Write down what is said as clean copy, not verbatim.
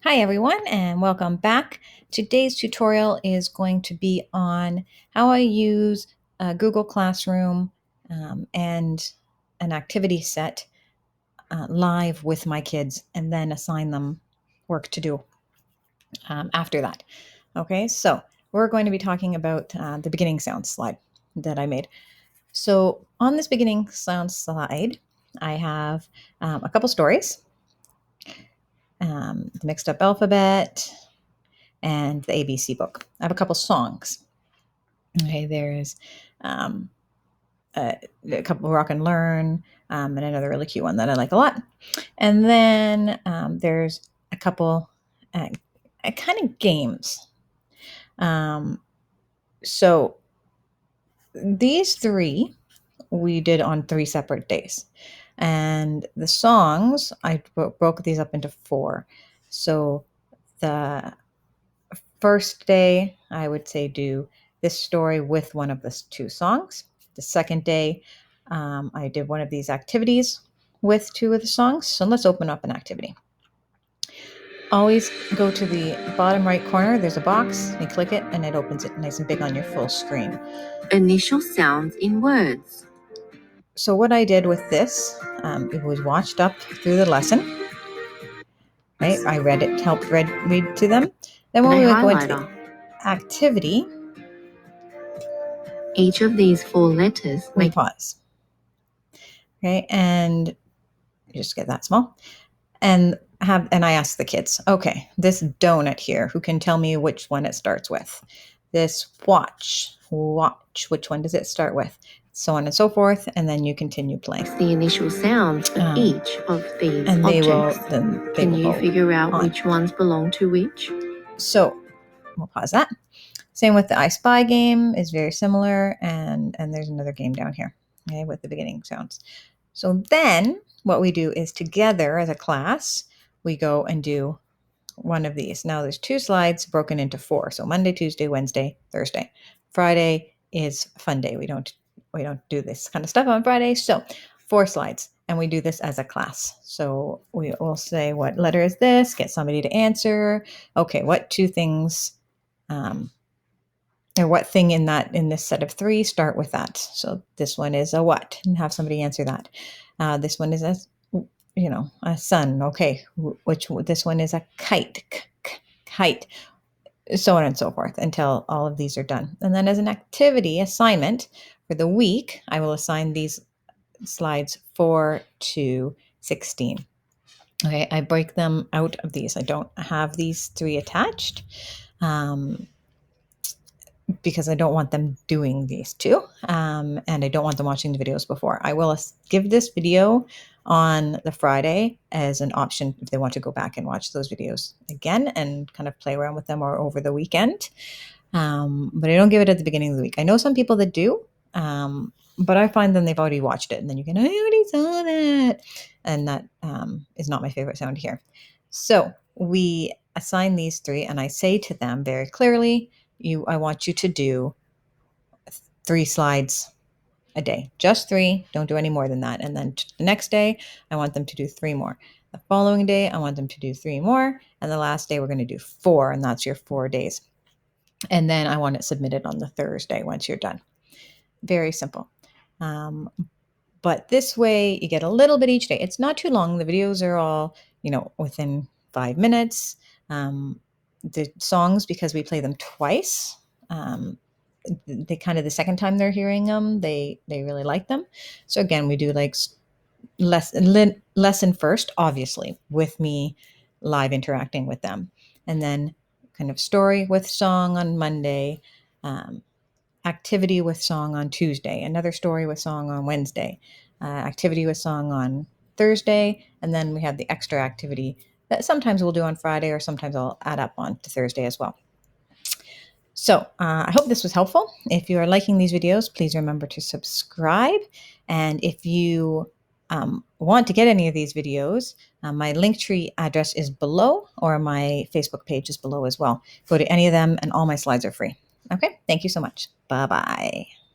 Hi everyone and welcome back. Today's tutorial is going to be on how I use Google Classroom and an activity set live with my kids and then assign them work to do after that. Okay, so we're going to be talking about the beginning sound slide that I made. So on this beginning sound slide, I have a couple stories, the mixed up alphabet, and the ABC book. I have a couple songs. Okay, there's um, a couple Rock and Learn, and another really cute one that I like a lot. And then there's a couple kind of games. So these three we did on 3 separate days. And the songs, I broke these up into 4. So the first day, I would say do this story with one of the 2 songs. The second day, I did one of these activities with 2 of the songs. So let's open up an activity. Always go to the bottom right corner. There's a box. You click it, and it opens it nice and big on your full screen. Initial sounds in words. So what I did with this, it was watched up through the lesson. Right, I read it, helped read to them. Then when we would go into the activity, each of these 4 letters we pause. Okay, and just get that small, and I ask the kids, okay, this donut here, who can tell me which one it starts with? This watch, which one does it start with? So on and so forth, and then you continue playing. The initial sounds of each of these and objects. Can you figure out which ones belong to which? So we'll pause that. Same with the I Spy game is very similar, and there's another game down here, okay, with the beginning sounds. So then what we do is together as a class, we go and do one of these. Now there's 2 slides broken into 4. So Monday, Tuesday, Wednesday, Thursday. Friday is fun day. We don't do this kind of stuff on Friday. So 4 slides, and we do this as a class. So we will say, what letter is this? Get somebody to answer. Okay, what 2 things or what thing in this set of 3 start with that? So this one is a what, and have somebody answer that. This one is a sun. Okay, this one is a kite, kite, so on and so forth until all of these are done. And then as an activity assignment for the week, I will assign these slides 4 to 16. Okay, I break them out of these. I don't have these 3 attached. Because I don't want them doing these 2, and I don't want them watching the videos before. I will give this video on the Friday as an option if they want to go back and watch those videos again and kind of play around with them or over the weekend. But I don't give it at the beginning of the week. I know some people that do, but I find them they've already watched it, and then you can, I already saw that. And that is not my favorite sound to hear. So we assign these 3, and I say to them very clearly, I want you to do 3 slides a day, just 3. Don't do any more than that. And then the next day, I want them to do 3 more. The following day, I want them to do 3 more. And the last day, we're going to do 4, and that's your 4 days. And then I want it submitted on the Thursday once you're done. Very simple. But this way, you get a little bit each day. It's not too long. The videos are all, within 5 minutes. The songs, because we play them twice, they kind of the second time they're hearing them, they really like them. So again, we do like lesson first, obviously, with me live interacting with them, and then kind of story with song on Monday, activity with song on Tuesday, another story with song on Wednesday, activity with song on Thursday, and then we have the extra activity that sometimes we'll do on Friday, or sometimes I'll add up on to Thursday as well. So I hope this was helpful. If you are liking these videos, please remember to subscribe. And if you want to get any of these videos, my Linktree address is below, or my Facebook page is below as well. Go to any of them, and all my slides are free. Okay, thank you so much. Bye-bye.